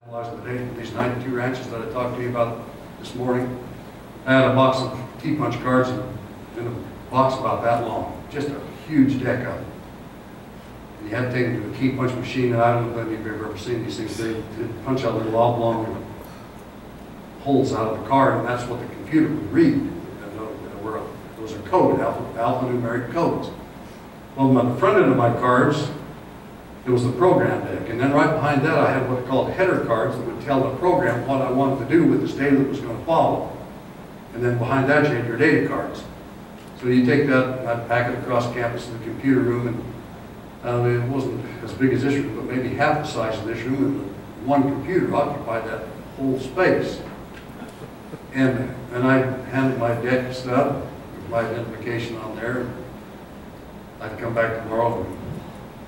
Today, these 92 ranches that I talked to you about this morning, I had a box of key punch cards in a box about that long, just a huge deck of them. And you had to take them to a key punch machine, and I don't know if you've ever seen these things. They punch out little oblong holes out of the card, and that's what the computer would read. Those are code, alphanumeric codes. Well, on the front end of my cards, it was the program deck, and then right behind that I had what are called header cards that would tell the program what I wanted to do with this data that was going to follow. And then behind that you had your data cards. So you take that, and I'd pack it across campus to the computer room, and it wasn't as big as this room, but maybe half the size of this room, and one computer occupied that whole space. And I handed my deck stuff, with my identification on there, and I'd come back tomorrow and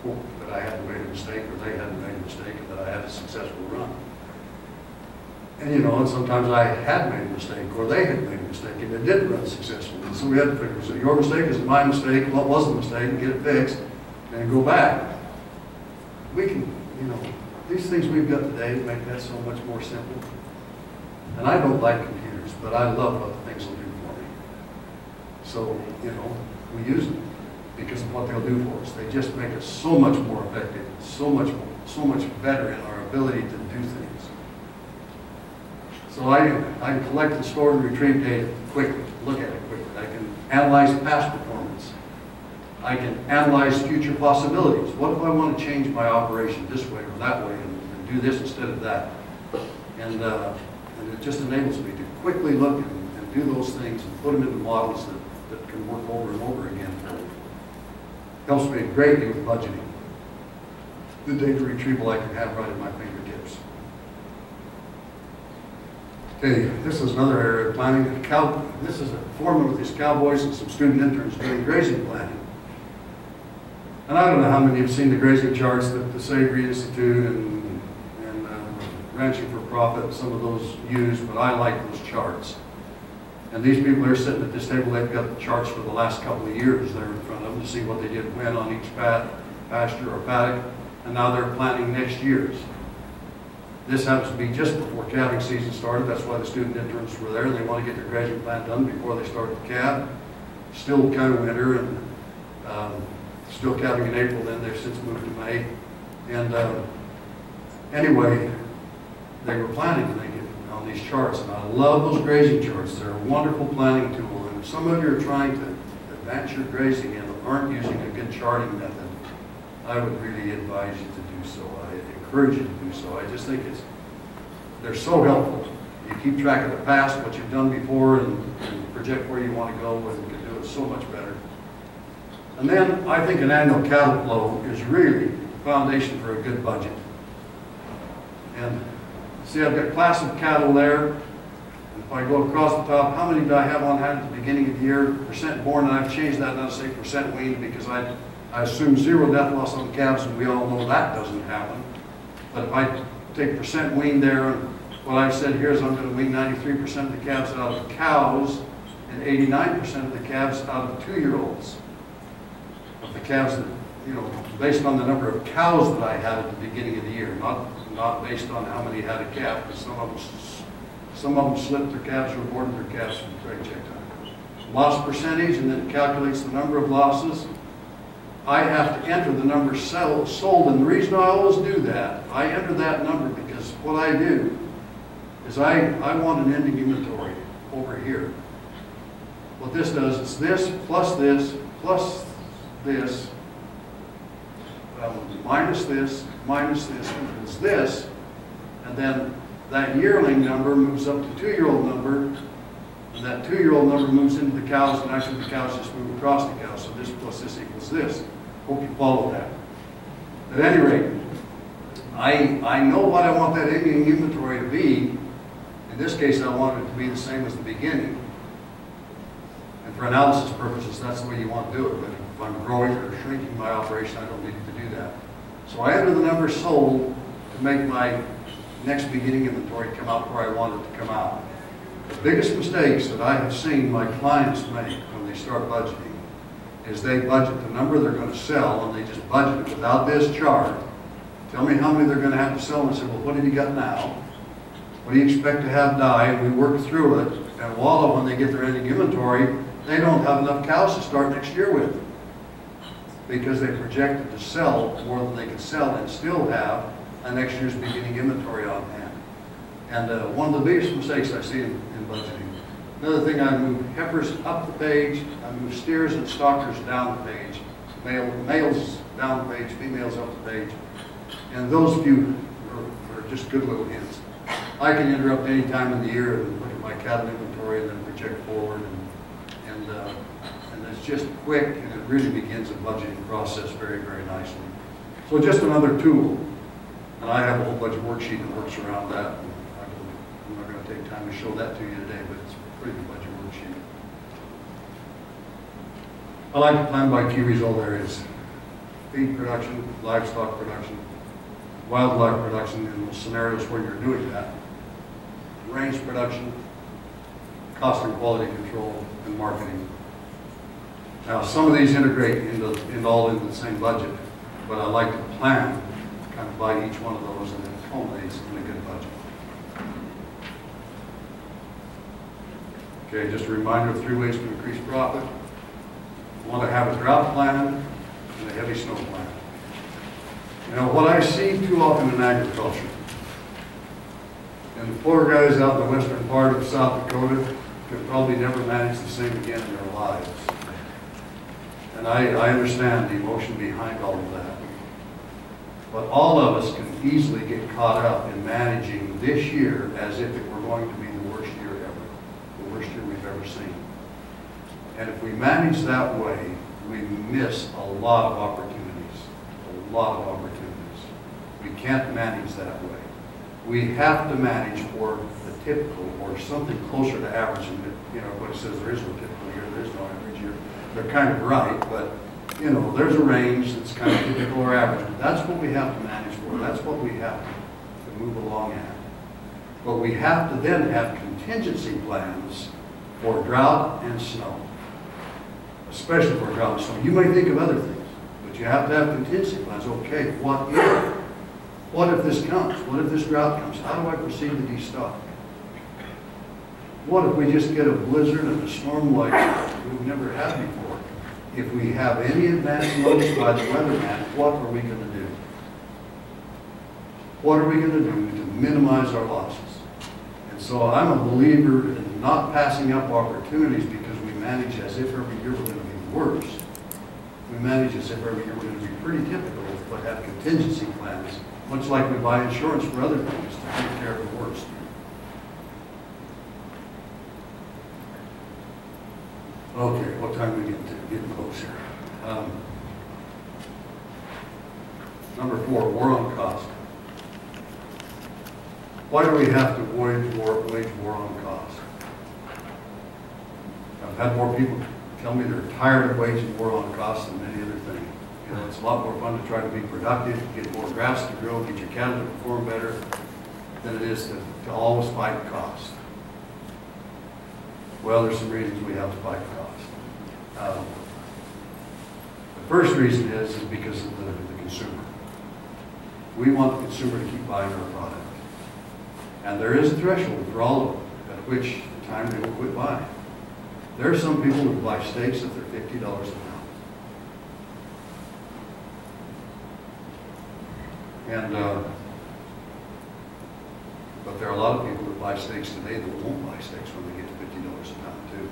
hope that I hadn't made a mistake, or they hadn't made a mistake, and that I had a successful run. And you know, and sometimes I had made a mistake, or they had made a mistake, and it didn't run successfully. And so we had to figure, is it your mistake, is it my mistake, what was the mistake, and get it fixed, and go back. We can, you know, these things we've got today make that so much more simple. And I don't like computers, but I love what the things will do for me. So, you know, we use them because of what they'll do for us. They just make us so much more effective, so much better in our ability to do things. So I can collect and store and retrieve data quickly, look at it quickly. I can analyze past performance. I can analyze future possibilities. What if I want to change my operation this way or that way and do this instead of that? And it just enables me to quickly look and do those things and put them into models that can work over and over again. Helps me greatly with budgeting. The data retrieval I can have right at my fingertips. Okay, this is another area of planning. This is a foreman with these cowboys and some student interns doing grazing planning. And I don't know how many have seen the grazing charts that the Savory Institute and Ranching for Profit, some of those use, but I like those charts. And these people are sitting at this table, they've got the charts for the last couple of years there in front of them to see what they did when on each pasture or paddock, and now they're planting next year's. This happens to be just before calving season started. That's why the student interns were there, and they want to get their grazing plan done before they start to calve. Still kind of winter, and still calving in April, then they've since moved to May. And anyway, they were planning and they get on these charts, and I love those grazing charts. They're a wonderful planning tool, and if some of you are trying to advance your grazing and aren't using a good charting method, I would really advise you to do so. I encourage you to do so. I just think they're so helpful. You keep track of the past, what you've done before, and project where you want to go, and you can do it so much better. And then I think an annual cattle flow is really the foundation for a good budget. And see, I've got a class of cattle there. And if I go across the top, how many do I have on hand at the beginning of the year? Percent born, and I've changed that now to say percent weaned because I assume zero death loss on the calves, and we all know that doesn't happen. But if I take percent weaned there, and what I've said here is I'm going to wean 93% of the calves out of cows and 89% of the calves out of 2-year-olds. Of the calves that, you know, based on the number of cows that I had at the beginning of the year, not based on how many had a calf, because some of them slipped their calves or aborted their calves from the trade check time. Loss percentage, and then it calculates the number of losses. I have to enter the number sold, and the reason I always do that, I enter that number because what I do is I want an ending inventory over here. What this does is this, plus this, minus this, equals this, and then that yearling number moves up to 2-year-old number, and that 2-year-old number moves into the cows, and actually the cows just move across the cows, so this plus this equals this. Hope you follow that. At any rate, I know what I want that ending inventory to be. In this case, I want it to be the same as the beginning. And for analysis purposes, that's the way you want to do it. But if I'm growing or shrinking my operation, I don't need to do that. So I enter the number sold to make my next beginning inventory come out where I want it to come out. The biggest mistakes that I have seen my clients make when they start budgeting is they budget the number they're going to sell, and they just budget it without this chart, Tell me how many they're going to have to sell. And I said, well, what have you got now? What do you expect to have die? And we work through it. And Walla, when they get their ending inventory, they don't have enough cows to start next year with, because they projected to sell more than they could sell and still have a next year's beginning inventory on hand. And one of the biggest mistakes I see in budgeting. Another thing, I move heifers up the page, I move steers and stockers down the page, males down the page, females up the page, and those few are just good little hints. I can interrupt any time of the year and look at my cattle inventory and then project forward, and it's just quick, and it really begins a budgeting process very, very nicely. So just another tool, and I have a whole budget worksheet that works around that. I'm not going to take time to show that to you today, but it's a pretty good budget worksheet. I like to plan by key result areas: feed production, livestock production, wildlife production in those scenarios where you're doing that, range production, cost and quality control, and marketing. Now, some of these integrate all into the same budget, but I like to plan kind of by each one of those, and it culminates in a good budget. Okay, just a reminder of 3 ways to increase profit. You want to have a drought plan and a heavy snow plan. You know, what I see too often in agriculture, and the poor guys out in the western part of South Dakota could probably never manage the same again in their lives. And I understand the emotion behind all of that. But all of us can easily get caught up in managing this year as if it were going to be the worst year ever, the worst year we've ever seen. And if we manage that way, we miss a lot of opportunities, a lot of opportunities. We can't manage that way. We have to manage for the typical, or something closer to average. And you know, everybody says there is no typical year, there is no average year. They're kind of right, but you know, there's a range that's kind of typical or average. But that's what we have to manage for. That's what we have to move along at. But we have to then have contingency plans for drought and snow, especially for drought and snow. You may think of other things, but you have to have contingency plans. Okay, what if? What if this comes? What if this drought comes? How do I proceed to destock? What if we just get a blizzard and a storm like we've never had before? If we have any advance notice by the weatherman, what are we going to do? What are we going to do to minimize our losses? And so I'm a believer in not passing up opportunities because we manage as if every year we're going to be worse. We manage as if every year we're going to be pretty typical, but have contingency plans, much like we buy insurance for other things to take care of the worst. Okay, what time are we getting close here? Number 4, war on cost. Why do we have to wage war on cost? I've had more people tell me they're tired of waging war on cost than any other thing. You know, it's a lot more fun to try to be productive, get more grass to grow, get your cattle to perform better than it is to always fight cost. Well, there's some reasons we have to fight cost. The first reason is because of the consumer. We want the consumer to keep buying our product. And there is a threshold for all of them at which time they will quit buying. There are some people who buy steaks if they're $50 a pound. And but there are a lot of people that buy steaks today that won't buy steaks when they get to $50 a pound too.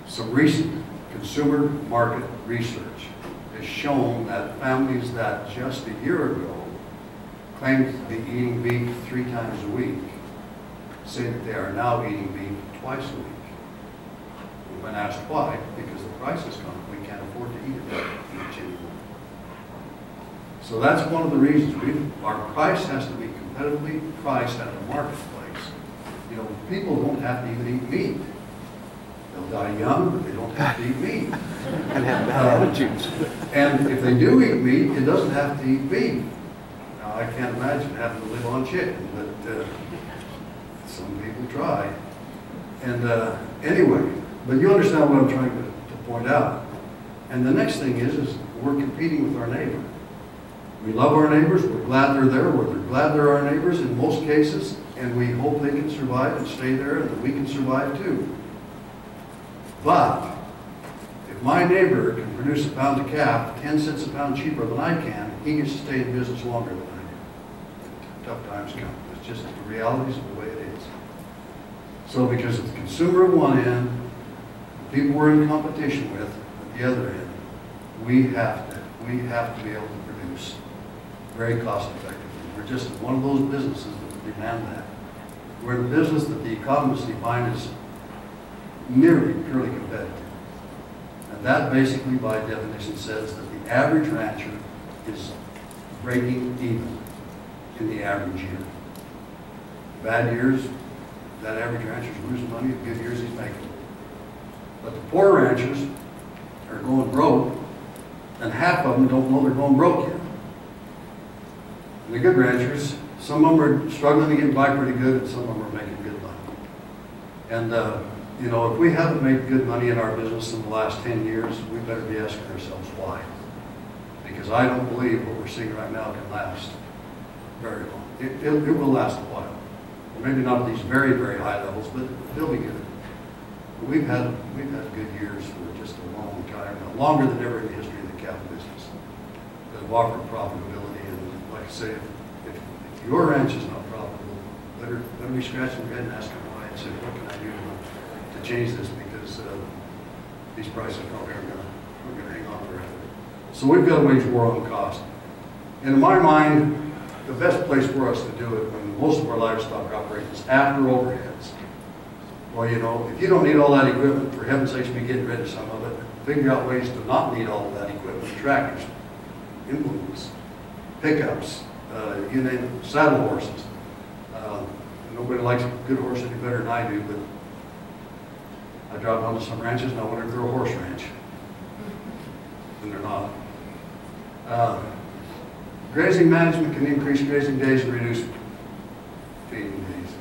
Some recent consumer market research has shown that families that just a year ago claimed to be eating beef 3 times a week say that they are now eating beef twice a week. When asked why, because the price has gone up. We can't afford to eat it each anymore. So that's one of the reasons. Our price has to be competitively priced at the marketplace. You know, people don't have to even eat meat. They'll die young, but they don't have to eat meat. And have bad attitudes. And if they do eat meat, it doesn't have to eat beef. Now, I can't imagine having to live on chicken, but some people try. And anyway, but you understand what I'm trying to point out. And the next thing is we're competing with our neighbor. We love our neighbors, we're glad they're there, we're glad they're our neighbors in most cases, and we hope they can survive and stay there and that we can survive too. But if my neighbor can produce a pound of calf 10 cents a pound cheaper than I can, he gets to stay in business longer than I do. Tough times come. It's just the realities of the way it is. So because of the consumer at one end, the people we're in competition with at the other end, we have to be able to produce very cost effectively. We're just one of those businesses that demand that. We're in a business that the economists define as nearly purely competitive. And that basically by definition says that the average rancher is breaking even in the average year. Bad years, that average rancher is losing money. In good years, he's making it. But the poor ranchers are going broke, and half of them don't know they're going broke yet. And the good ranchers, some of them are struggling to get by pretty good, and some of them are making good money. And you know, if we haven't made good money in our business in the last 10 years, we better be asking ourselves why. Because I don't believe what we're seeing right now can last very long. It will last a while. Maybe not at these very, very high levels, but they'll be good. But we've had good years for just a long time, longer than ever in the history of the cattle business, that have offered profitability. And like I say, if your ranch is not profitable, better be scratching your head and asking why and say, what can I do to change this? Because these prices probably aren't going to hang on forever. So we've got to wage war on cost. And in my mind, the best place for us to do it when most of our livestock operations after overheads. Well, you know, if you don't need all that equipment, for heaven's sakes, be getting rid of some of it. Figure out ways to not need all of that equipment. Tractors, implements, pickups, you name it, saddle horses. Nobody likes a good horse any better than I do, but I drive onto some ranches and I wonder if they're a horse ranch. And they're not. Grazing management can increase grazing days and reduce feeding days.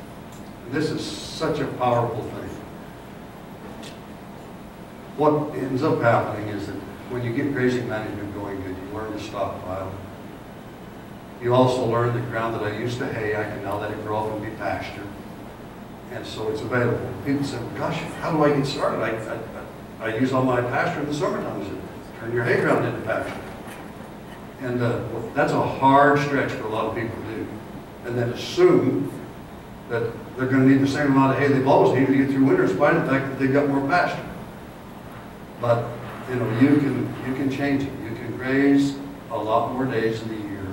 And this is such a powerful thing. What ends up happening is that when you get grazing management going good, you learn to stockpile. You also learn that ground that I used to hay, I can now let it grow up and be pasture. And so it's available. People say, well, gosh, how do I get started? I use all my pasture in the summertime. I said, turn your hay ground into pasture. And that's a hard stretch for a lot of people to do. And then assume that they're going to need the same amount of hay they've always needed to get through winter, in spite of the fact that they've got more pasture. But you know, you can change it. You can graze a lot more days in the year.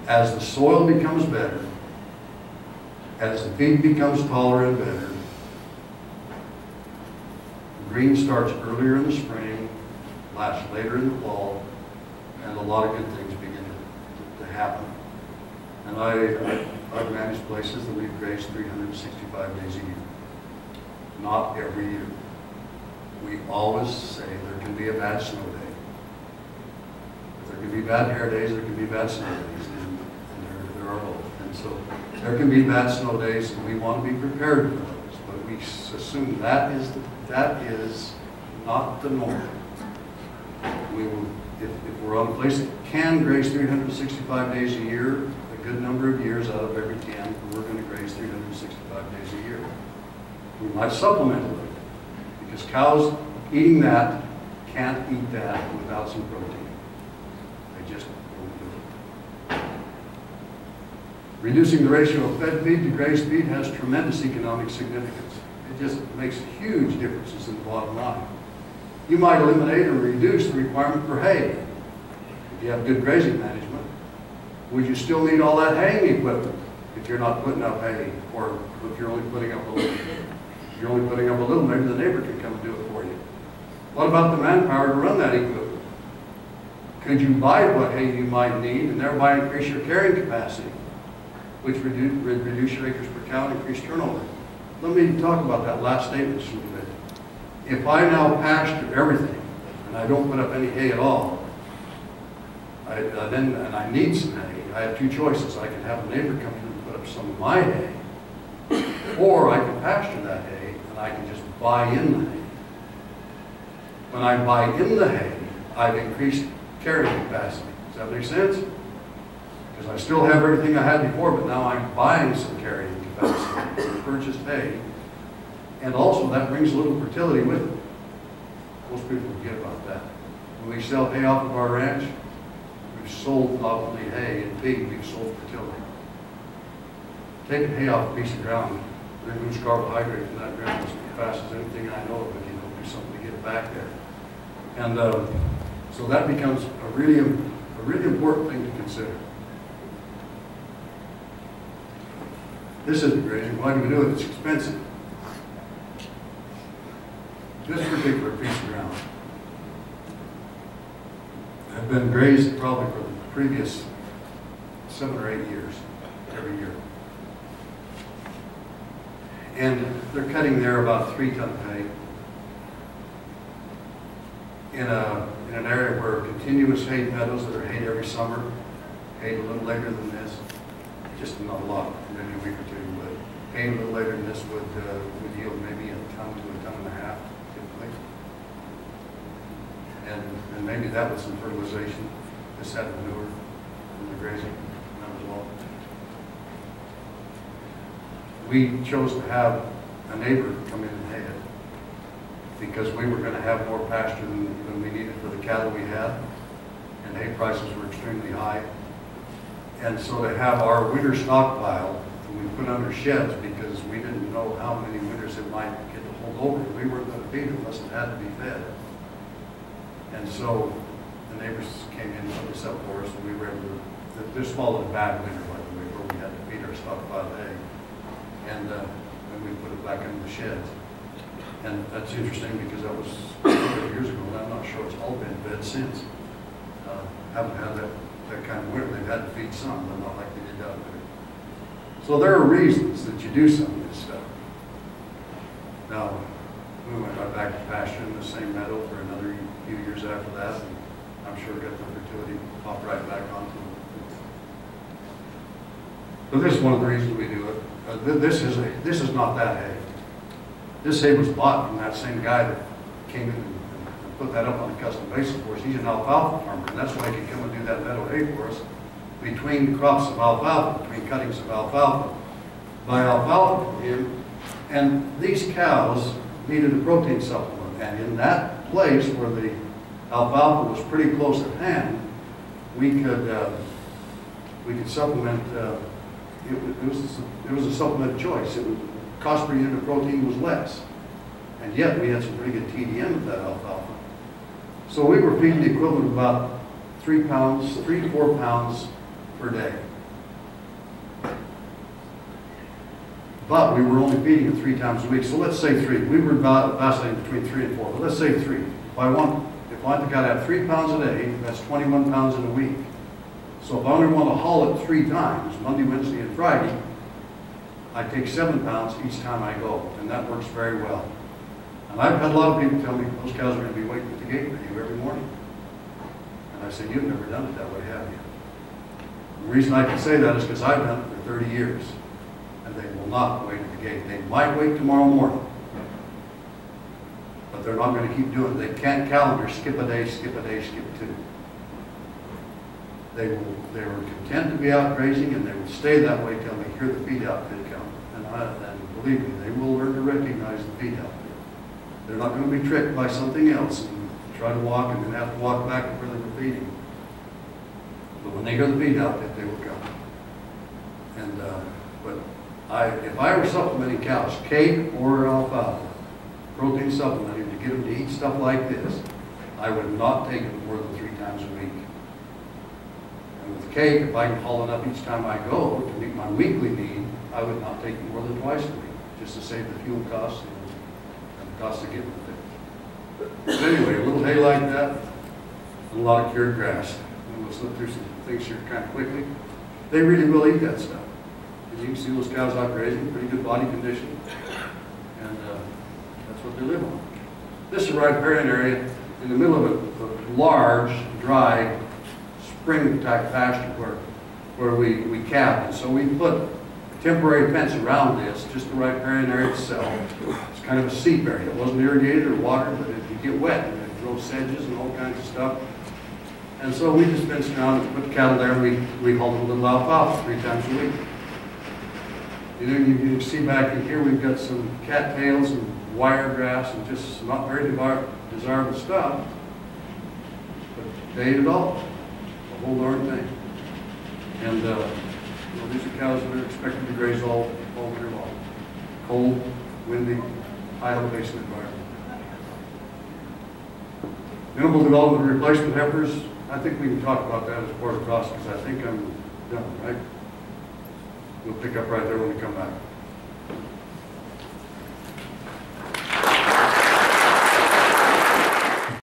As the soil becomes better, as the feed becomes taller and better, green starts earlier in the spring, lasts later in the fall, and a lot of good things begin to happen. And I've managed places that we've grazed 365 days a year. Not every year. We always say there can be a bad snow day. There can be bad hair days, there can be bad snow days, and there are both. And so there can be bad snow days, and we want to be prepared for those. But we assume that is not the norm. We will. If we're on a place that can graze 365 days a year, a good number of years out of every 10, we're going to graze 365 days a year. We might supplement a little, because cows eating that can't eat that without some protein. They just won't do it. Reducing the ratio of fed feed to grazed feed has tremendous economic significance. It just makes huge differences in the bottom line. You might eliminate or reduce the requirement for hay. If you have good grazing management, would you still need all that haying equipment if you're not putting up hay, or if you're only putting up a little? If you're only putting up a little, maybe the neighbor can come and do it for you. What about the manpower to run that equipment? Could you buy what hay you might need and thereby increase your carrying capacity, which would reduce your acres per cow and increase turnover? Let me talk about that last statement just a little bit. If I now pasture everything and I don't put up any hay at all, and I need some hay, I have two choices. I can have a neighbor come in and put up some of my hay, or I can pasture that hay and I can just buy in the hay. When I buy in the hay, I've increased carrying capacity. Does that make sense? Because I still have everything I had before, but now I'm buying some carrying capacity, purchased hay. And also that brings a little fertility with it. Most people forget about that. When we sell hay off of our ranch, we've sold not only hay and feed, we've sold fertility. Taking hay off a piece of ground, they lose carbohydrate from that ground as fast as anything I know of, but you don't do something to get it back there. And so that becomes a really important thing to consider. This isn't grazing. Why do we do it? It's expensive. This particular piece of ground had been grazed probably for the previous 7 or 8 years, every year. And they're cutting there about 3 tons of hay in an area where continuous hay meadows that are hayed every summer, hayed a little later than this, just not a lot, maybe a week or 2, but hayed a little later than this would yield maybe 1 ton to 1.5 tons typically. And maybe that was some fertilization. This had manure from the grazing, that was all. We chose to have a neighbor come in and hay it because we were going to have more pasture than we needed for the cattle we had, and hay prices were extremely high. And so to have our winter stockpile, we put under sheds because we didn't know how many winters it might get to hold over. We weren't going to feed it unless it had to be fed. And so the neighbors came in and put this up for us, and we were able to, this followed a bad winter, by the way, where we had to feed our stockpile of hay. And we put it back into the sheds. And that's interesting because that was a couple of years ago, and I'm not sure it's all been fed since. Haven't had that kind of winter. They've had to feed some, but not like they did out there. So there are reasons that you do some of this stuff. Now, we went right back to pasture in the same meadow for another few years after that, and I'm sure got the fertility popped right back onto it. But this is one of the reasons we do it. This is not that hay. This hay was bought from that same guy that came in and put that up on a custom basis for us. He's an alfalfa farmer, and that's why he could come and do that meadow hay for us between crops of alfalfa, between cuttings of alfalfa. Buy alfalfa from him, and these cows needed a protein supplement. And in that place where the alfalfa was pretty close at hand, we could supplement. It was a supplement choice. Cost per unit of protein was less, and yet we had some pretty good TDM with that alfalfa. So we were feeding the equivalent of about 3 to 4 pounds per day. But we were only feeding it 3 times a week. So let's say 3. We were vacillating between 3 and 4, but let's say 3. If I want to have 3 pounds a day, that's 21 pounds in a week. So if I only want to haul it 3 times, Monday, Wednesday, and Friday, I take 7 pounds each time I go, and that works very well. And I've had a lot of people tell me, those cows are going to be waiting at the gate for you every morning. And I said, you've never done it that way, have you? The reason I can say that is because I've done it for 30 years, and they will not wait at the gate. They might wait tomorrow morning, but they're not going to keep doing it. They can't calendar, skip a day, skip 2. They were content to be out grazing, and they would stay that way till they hear the feed outfit come. And believe me, they will learn to recognize the feed outfit. They're not going to be tricked by something else and try to walk and then have to walk back where they were feeding. But when they hear the feed outfit, they will come. And if I were supplementing cows, cake or alfalfa, protein supplementing to get them to eat stuff like this, I would not take it more than 3 times a week. And with cake, if I can haul enough each time I go to meet my weekly need, I would not take it more than twice a week, just to save the fuel costs and the cost of getting it. But anyway, a little hay like that, and a lot of cured grass. And we'll slip through some things here kind of quickly. They really will eat that stuff. And you can see those cows out grazing, pretty good body condition, and that's what they live on. This is a riparian area in the middle of a large, dry, spring-type pasture where we capped. And so we put temporary fence around this, just the riparian area itself. It's kind of a seep area. It wasn't irrigated or watered, but it could get wet, and it grows sedges and all kinds of stuff. And so we just fenced around and put cattle there, and we hauled a little alfalfa 3 times a week. You know, you can see back in here, we've got some cattails and wiregrass and just some not very desirable stuff. But they ate it all, the whole darn thing. And you know, these are cows that are expected to graze all winter long. Cold, windy, high elevation environment. Minimal development of replacement heifers. I think we can talk about that as part of the process, because I think I'm done, right? We'll pick up right there when we come back.